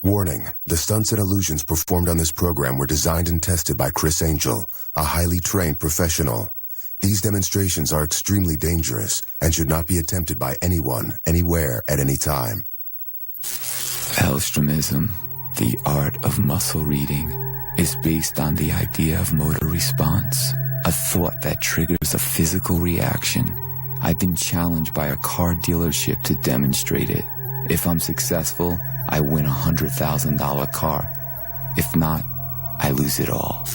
Warning, the stunts and illusions performed on this program were designed and tested by Criss, a highly trained professional. These demonstrations are extremely dangerous and should not be attempted by anyone, anywhere, at any time. Hellstromism, the art of muscle reading, is based on the idea of motor response, a thought that triggers a physical reaction. I've been challenged by a car dealership to demonstrate it. If I'm successful, I win a $100,000 car. If not, I lose it all.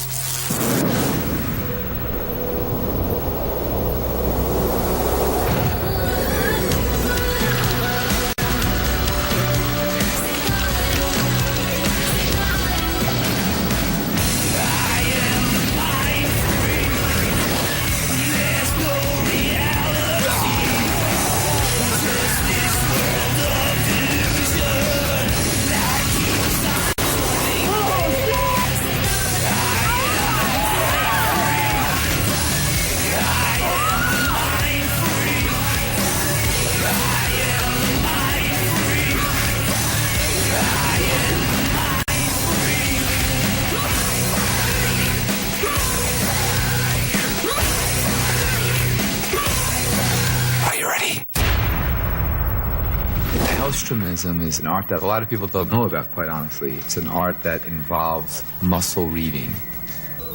Hellstromism is an art that a lot of people don't know about, quite honestly. It's an art that involves muscle reading.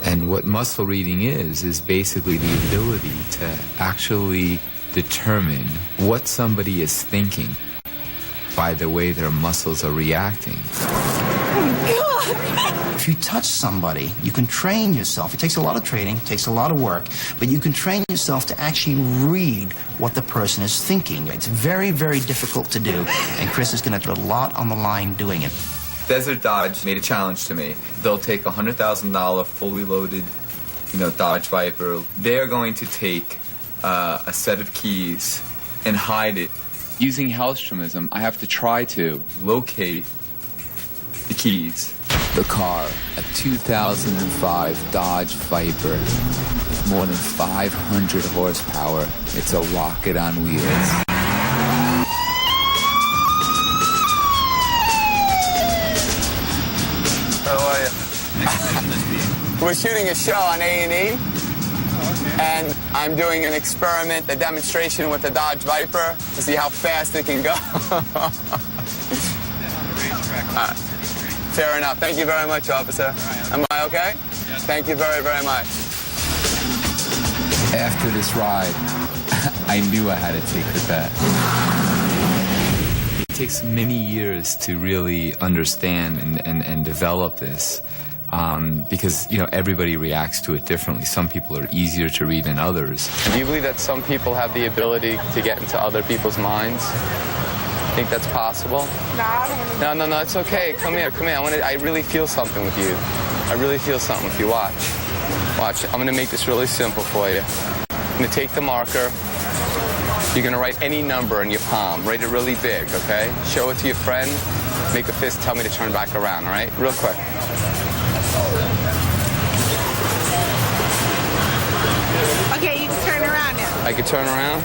And what muscle reading is basically the ability to actually determine what somebody is thinking by the way their muscles are reacting. If you touch somebody, you can train yourself. It takes a lot of training, it takes a lot of work, but you can train yourself to actually read what the person is thinking. It's very, very difficult to do, and Criss is going to put a lot on the line doing it. Desert Dodge made a challenge to me. They'll take a $100,000 fully loaded, Dodge Viper. They're going to take a set of keys and hide it. Using Hellstromism, I have to try to locate the keys. The car, a 2005 Dodge Viper, with more than 500 horsepower. It's a rocket on wheels. How are you? We're shooting a show on A&E, and I'm doing an experiment, a demonstration with the Dodge Viper to see how fast it can go. Fair enough. Thank you very much, officer. Am I okay? Yes. Thank you very, very much. After this ride, I knew I had to take the bet. It takes many years to really understand and develop this because, everybody reacts to it differently. Some people are easier to read than others. Do you believe that some people have the ability to get into other people's minds? Think that's possible? No, it's okay. Come here. I really feel something with you. I really feel something with you. Watch. I'm gonna make this really simple for you. I'm gonna take the marker. You're gonna write any number in your palm. Write it really big, okay? Show it to your friend. Make a fist. Tell me to turn back around. All right? Real quick. Okay, you can turn around now. I can turn around.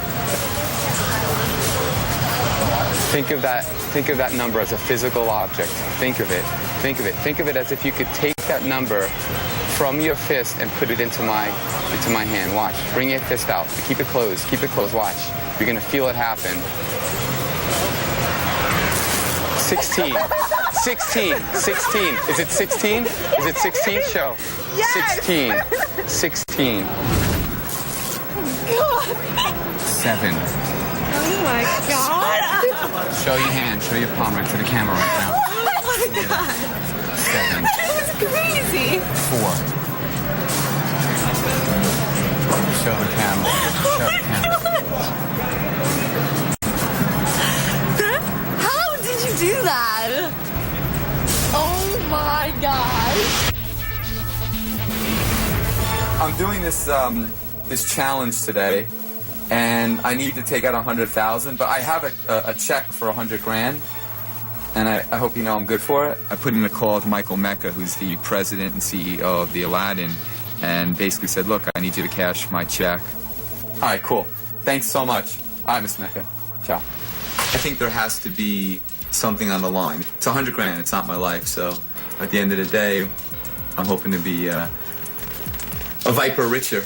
Think of that number as a physical object. Think of it as if you could take that number from your fist and put it into my hand. Watch. Bring your fist out. Keep it closed. Watch. You're gonna feel it happen. 16. 16. Is it 16? Is it 16? Show. Yes. 16. God. 7. Oh my God. Show your hand. Show your palm right to the camera right now. Oh my God. 7. That was crazy. 4. Show the camera. How did you do that? Oh my God. I'm doing this challenge today, and I need to take out 100,000, but I have a check for 100 grand, and I hope you know I'm good for it. I put in a call to Michael Mecca, who's the president and CEO of the Aladdin, and basically said, look, I need you to cash my check. All right, cool. Thanks so much. All right, Mr. Mecca. Ciao. I think there has to be something on the line. It's $100,000. It's not my life. So at the end of the day, I'm hoping to be a viper richer.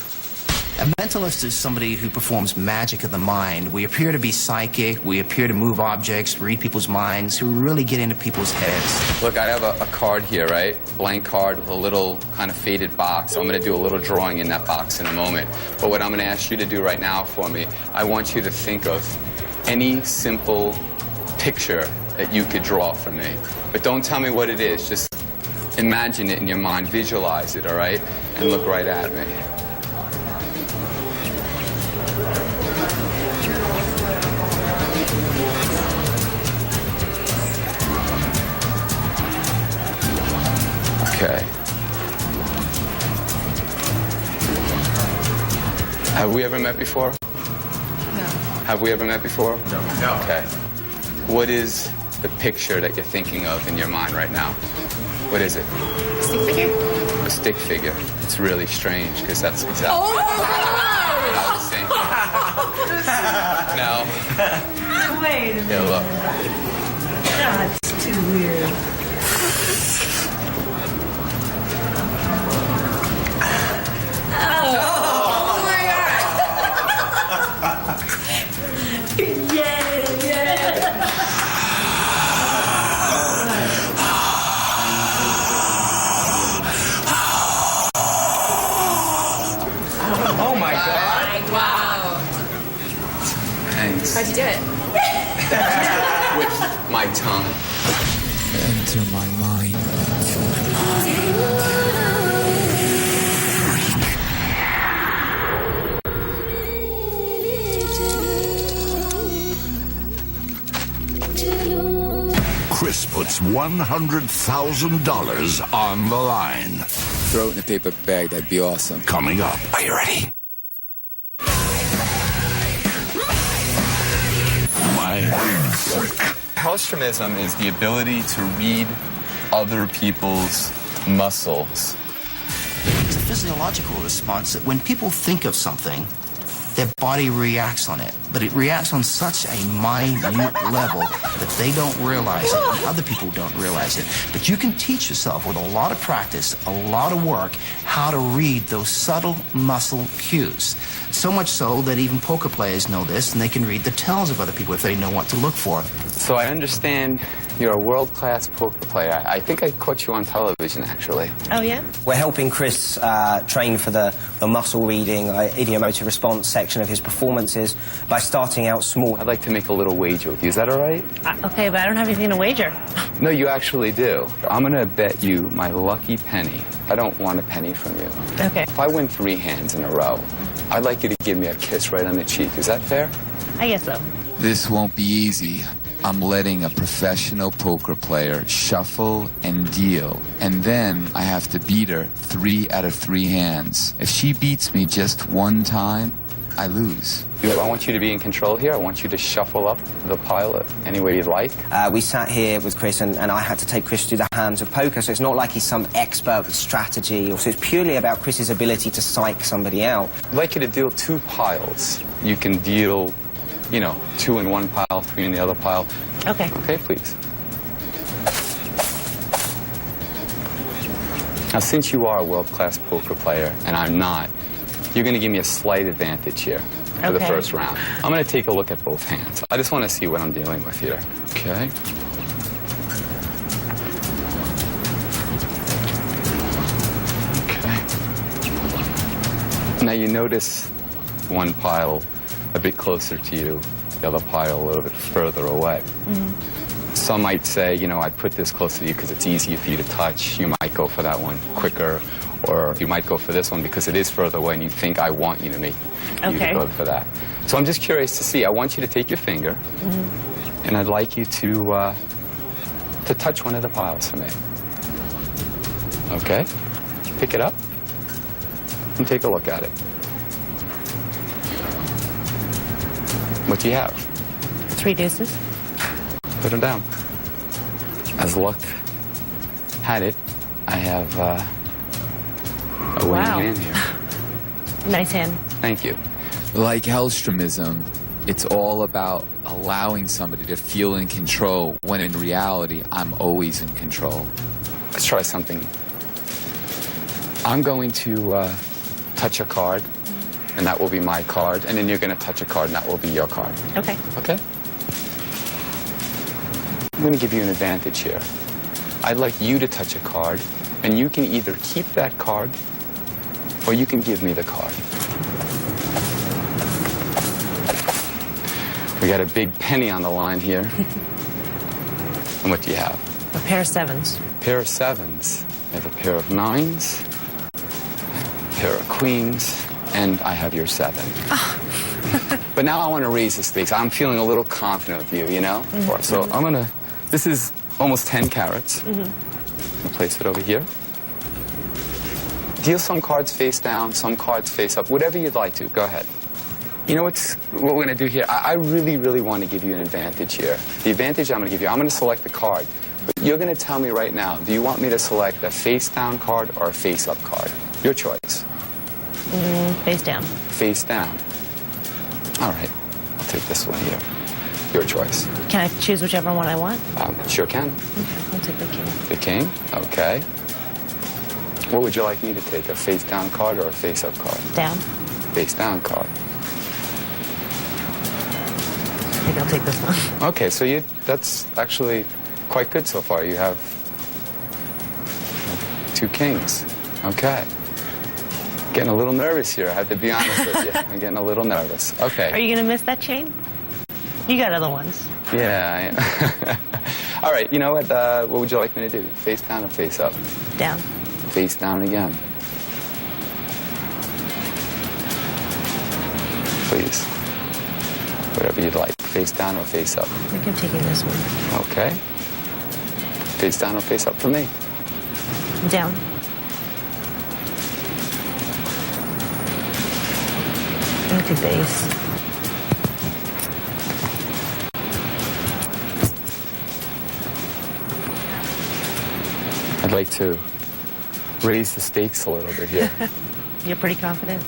A mentalist is somebody who performs magic of the mind. We appear to be psychic, we appear to move objects, read people's minds, who really get into people's heads. Look, I have a card here, right? Blank card with a little kind of faded box. I'm going to do a little drawing in that box in a moment. But what I'm going to ask you to do right now for me, I want you to think of any simple picture that you could draw for me. But don't tell me what it is. Just imagine it in your mind, visualize it, all right? And look right at me. Okay. Have we ever met before? No. Have we ever met before? No. Okay. What is the picture that you're thinking of in your mind right now? What is it? Stick figure? A stick figure. It's really strange because that's exactly Oh my what I was thinking. No. Wait a minute. Yeah, look. That's too weird. Oh my god. Yeah. Oh my God. Wow. Thanks. How'd you do it? With my tongue. Enter my mind. Criss puts $100,000 on the line. Throw it in a paper bag, that'd be awesome. Coming up. Are you ready? Mindfreak. Hellstremism is the ability to read other people's muscles. It's a physiological response that when people think of something, their body reacts on it. But it reacts on such a minute level that they don't realize it, and other people don't realize it. But you can teach yourself with a lot of practice, a lot of work, how to read those subtle muscle cues. So much so that even poker players know this, and they can read the tells of other people if they know what to look for. So I understand you're a world-class poker player. I think I caught you on television, actually. Oh, yeah? We're helping Criss train for the muscle reading, idiomotor response section of his performances by starting out small. I'd like to make a little wager with you. Is that all right? Okay, but I don't have anything to wager. No, you actually do. I'm going to bet you my lucky penny. I don't want a penny from you. Okay. If I win 3 hands in a row, I'd like you to give me a kiss right on the cheek. Is that fair? I guess so. This won't be easy. I'm letting a professional poker player shuffle and deal, and then I have to beat her 3 out of 3 hands. If she beats me just one time, I lose. I want you to be in control here. I want you to shuffle up the pile any way you'd like. We sat here with Criss, and I had to take Criss through the hands of poker, so it's not like he's some expert with strategy. So it's purely about Criss's ability to psych somebody out. I'd like you to deal 2 piles. You can deal, 2 in one pile, 3 in the other pile. Okay. Okay, please. Now, since you are a world-class poker player, and I'm not, you're going to give me a slight advantage here for the first round. I'm going to take a look at both hands. I just want to see what I'm dealing with here. Okay? Okay. Now, you notice one pile a bit closer to you, the other pile a little bit further away. Mm-hmm. Some might say, I put this closer to you because it's easier for you to touch. You might go for that one quicker, or you might go for this one because it is further away and you think I want you to make you to go for that. So I'm just curious to see. I want you to take your finger, and I'd like you to touch one of the piles for me. Okay? Pick it up and take a look at it. What do you have? 3 deuces. Put them down. As luck had it, I have a winning hand here. Nice hand. Thank you. Like Hellstremism, It's all about allowing somebody to feel in control when in reality, I'm always in control. Let's try something. I'm going to touch a card, and that will be my card, and then you're going to touch a card, and that will be your card. Okay. Okay? I'm going to give you an advantage here. I'd like you to touch a card, and you can either keep that card, or you can give me the card. We got a big penny on the line here. And what do you have? A pair of sevens. Pair of sevens. I have a pair of nines, a pair of queens, and I have your 7. But now I want to raise the stakes. I'm feeling a little confident with you, you know? So I'm going to, this is almost 10 carats. I'll place it over here. Deal some cards face down, some cards face up, whatever you'd like to. Go ahead. You know what we're going to do here? I really, really want to give you an advantage here. The advantage I'm going to give you, I'm going to select the card. But you're going to tell me right now, do you want me to select a face-down card or a face-up card? Your choice. Face down. Face down. All right. I'll take this one here. Your choice. Can I choose whichever one I want? Sure can. Okay, I'll take the king. The king? Okay. What would you like me to take, a face-down card or a face-up card? Down. Face-down card. I think I'll take this one. Okay, so that's actually quite good so far. You have 2 kings. Okay. Getting a little nervous here, I have to be honest with you. I'm getting a little nervous. Okay. Are you going to miss that chain? You got other ones. Yeah. All right, you know what would you like me to do? Face down or face up? Down. Face down again. Please. Whatever you'd like. Face down or face up? I think I'm taking this one. Okay. Face down or face up for me? Down. I'm going to take the ace. I'd like to raise the stakes a little bit here. You're pretty confident?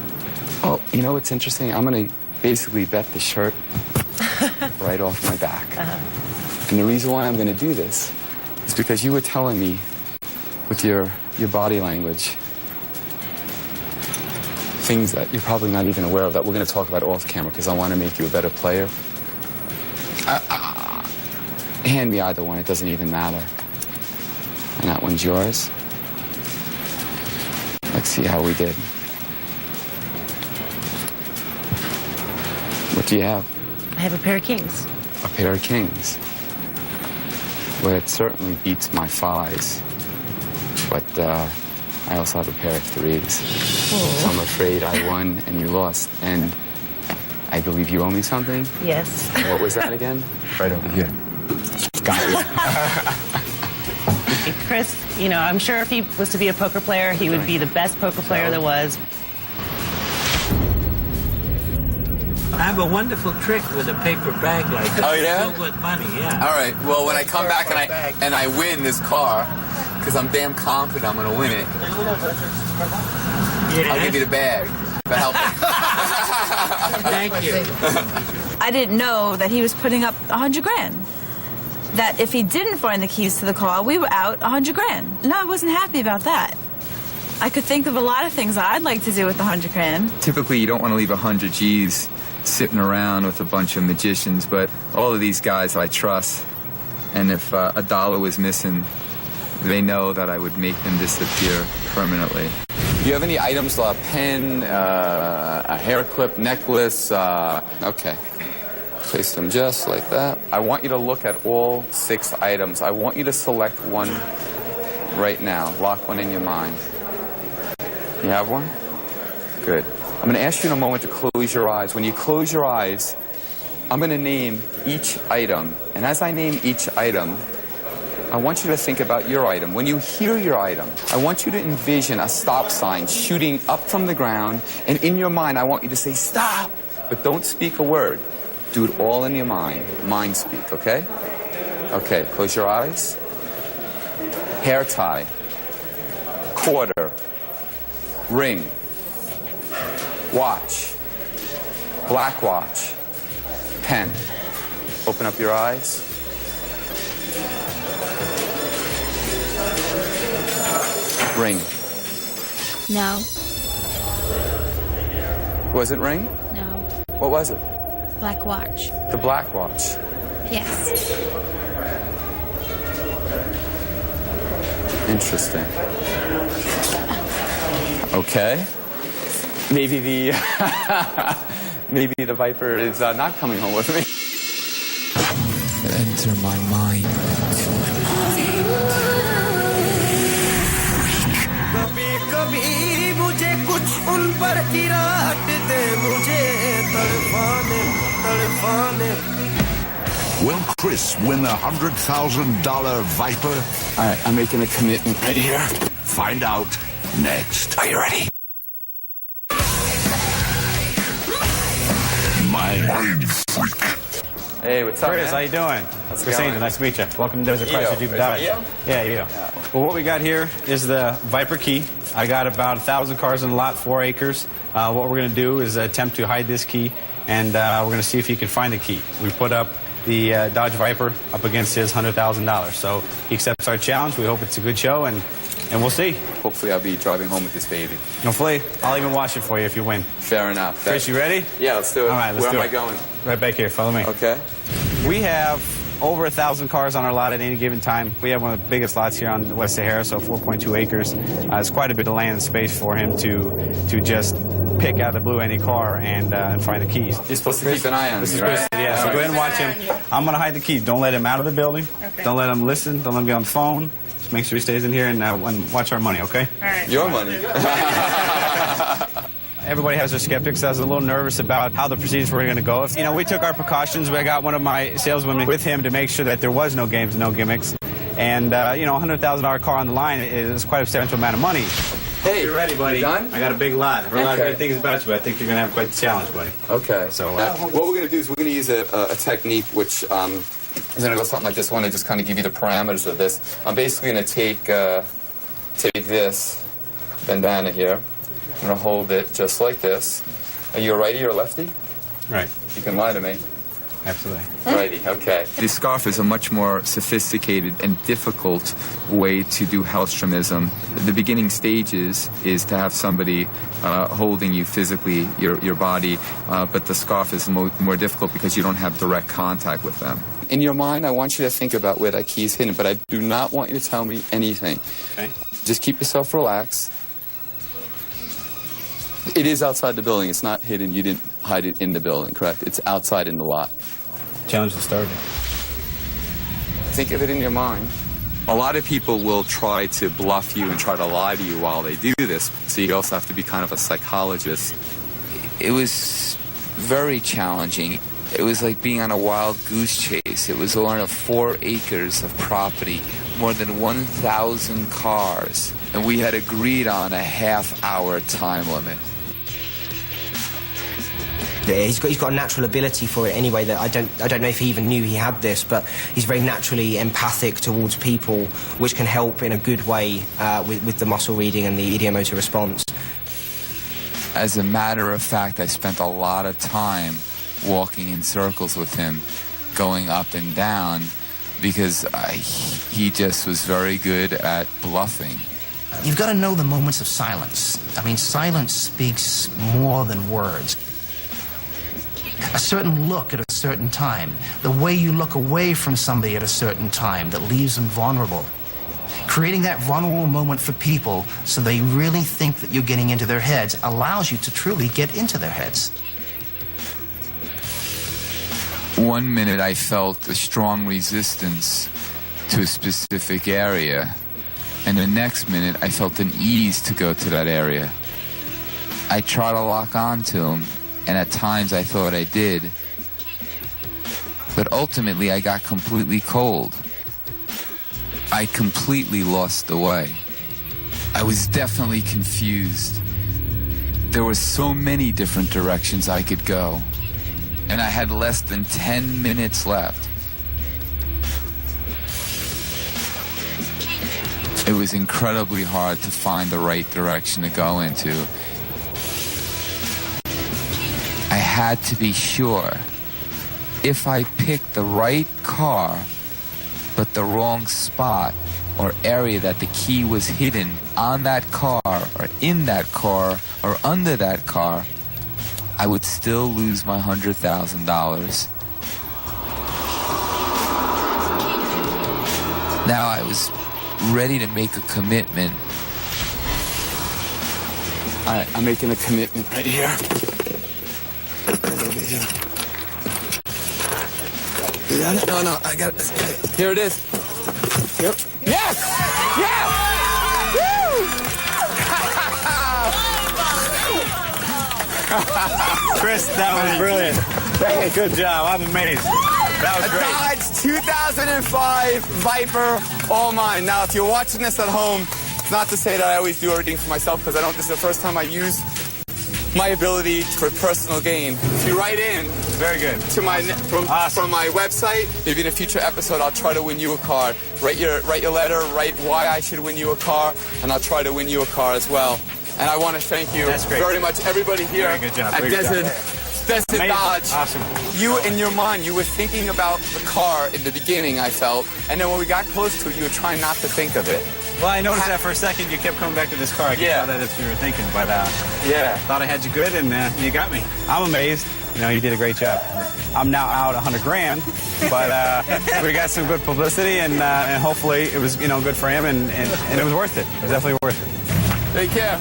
Well, you know what's interesting? I'm going to basically bet the shirt right off my back. And the reason why I'm going to do this is because you were telling me with your body language things that you're probably not even aware of that we're going to talk about off camera because I want to make you a better player. Hand me either one. It doesn't even matter. And that one's yours. Let's see how we did. What do you have? I have a pair of kings. A pair of kings. Well, it certainly beats my 5s. But I also have a pair of 3s. So I'm afraid I won and you lost. And I believe you owe me something? Yes. What was that again? Right over here. Got you. Criss, you know, I'm sure if he was to be a poker player, he would be the best poker player there was. I have a wonderful trick with a paper bag like that. Oh, yeah? Filled with money, yeah. All right. Well, when I come back and I win this car, because I'm damn confident I'm going to win it, I'll give you the bag for helping. Thank you. I didn't know that he was putting up 100 grand. That if he didn't find the keys to the car, we were out 100 grand. No, I wasn't happy about that. I could think of a lot of things I'd like to do with the 100 grand. Typically, you don't want to leave 100 G's sitting around with a bunch of magicians, but all of these guys I trust, and if a dollar was missing, they know that I would make them disappear permanently. Do you have any items, a pen, a hair clip, necklace? Okay. Place them just like that. I want you to look at all 6 items. I want you to select one right now. Lock one in your mind. You have one? Good. I'm going to ask you in a moment to close your eyes. When you close your eyes, I'm going to name each item. And as I name each item, I want you to think about your item. When you hear your item, I want you to envision a stop sign shooting up from the ground. And in your mind, I want you to say, stop! But don't speak a word. Do it all in your mind. Mind speak, okay? Okay, close your eyes. Hair tie. Quarter. Ring. Watch. Black watch. pen. Open up your eyes. Ring. No. Was it ring? No. What was it? Black watch. The black watch. Yes. Interesting. Okay. Maybe the maybe the Viper is not coming home with me. Enter my mind. Will Chris win a $100,000 Viper? All right, I'm making a commitment right here. Find out next. Are you ready? Mindfreak. Hey, what's up, Chris, man? how you doing? How's it Chris going? Angel, nice to meet you. Welcome to Desert Chrysler Jeep Dodge. Leo? Yeah, you. Well, what we got here is the Viper key. I got about 1,000 cars in the lot, 4 acres. What we're going to do is attempt to hide this key, and we're going to see if he can find the key. We put up the Dodge Viper up against his $100,000. So he accepts our challenge. We hope it's a good show, and we'll see. Hopefully I'll be driving home with this baby. Hopefully. I'll even wash it for you if you win. Fair enough. Chris, you ready? Yeah, let's do it. All right, let's Where do am it. I going? Right back here. Follow me. Okay. We have over 1,000 cars on our lot at any given time. We have one of the biggest lots here on West Sahara, so 4.2 acres. It's quite a bit of land and space for him to just pick out of the blue any car and find the keys. You're supposed to keep an eye on This me, is right? Chris. Yeah, so go ahead and watch him. I'm going to hide the key. Don't let him out of the building. Okay. Don't let him listen. Don't let him get on the phone. Just make sure he stays in here and watch our money, okay? All right. Your money. Everybody has their skeptics. I was a little nervous about how the proceedings were going to go. You know, we took our precautions. I got one of my saleswomen with him to make sure that there was no games, no gimmicks. And, you know, a $100,000 car on the line is quite a substantial amount of money. Hey, You're ready, buddy. You done? I got a big lot. I've heard a lot of Okay. great things about you, but I think you're going to have quite the challenge, buddy. Okay. So, what we're going to do is we're going to use a technique which is going to go something like this. I want to just kind of give you the parameters of this. I'm basically going to take this bandana here. I'm going to hold it just like this. Are you a righty or a lefty? Right. You can lie to me. Absolutely. Righty, okay. The scarf is a much more sophisticated and difficult way to do Hellstromism. The beginning stages is to have somebody holding you physically, your body, but the scarf is more difficult because you don't have direct contact with them. In your mind, I want you to think about where that key is hidden, but I do not want you to tell me anything. Okay. Just keep yourself relaxed. It is outside the building. It's not hidden. You didn't hide it in the building, correct? It's outside in the lot. Challenge has started. Think of it in your mind. A lot of people will try to bluff you and try to lie to you while they do this, so you also have to be kind of a psychologist. It was very challenging. It was like being on a wild goose chase. It was on 4 acres of property, more than 1,000 cars, and we had agreed on a half-hour time limit. He's got a natural ability for it anyway that I don't know if he even knew he had this, but he's very naturally empathic towards people, which can help in a good way with the muscle reading and the idiomotor response. As a matter of fact, I spent a lot of time walking in circles with him, going up and down, because he just was very good at bluffing. You've got to know the moments of silence. I mean, silence speaks more than words. A certain look at a certain time, the way you look away from somebody at a certain time that leaves them vulnerable. Creating that vulnerable moment for people so they really think that you're getting into their heads allows you to truly get into their heads. One minute I felt a strong resistance to a specific area, and the next minute I felt an ease to go to that area. I tried to lock on to him, and at times I thought I did, but ultimately I got completely cold. I completely lost the way. I was definitely confused. There were so many different directions I could go, and I had less than 10 minutes left. It was incredibly hard to find the right direction to go into. I had to be sure if I pick the right car, but the wrong spot or area that the key was hidden on that car or in that car or under that car, I would still lose my $100,000. Now I was ready to make a commitment. All right, I'm making a commitment right here. Right over here. You got it? No, I got it. Here it is. Yep. Yes! Yes! Woo! Chris, that was brilliant. Hey, good job. I'm amazed. That was great. Dodge 2005 Viper, all mine. Now, if you're watching this at home, it's not to say that I always do everything for myself, because I don't. This is the first time I use my ability for personal gain. If you write in, very good, to my from my website, maybe in a future episode I'll try to win you a car. Write your letter, write why I should win you a car, and I'll try to win you a car as well. And I want to thank you very much, everybody here very good job. at Desert Dodge. Awesome. You, in your mind, you were thinking about the car in the beginning, I felt, and then when we got close to it, you were trying not to think of it. Well, I noticed that for a second you kept coming back to this car. I could tell that if you were thinking, but yeah, thought I had you good, and you got me. I'm amazed. You know, you did a great job. I'm now out $100,000, but we got some good publicity, and hopefully it was good for him, and it was worth it. It was definitely worth it. Take care.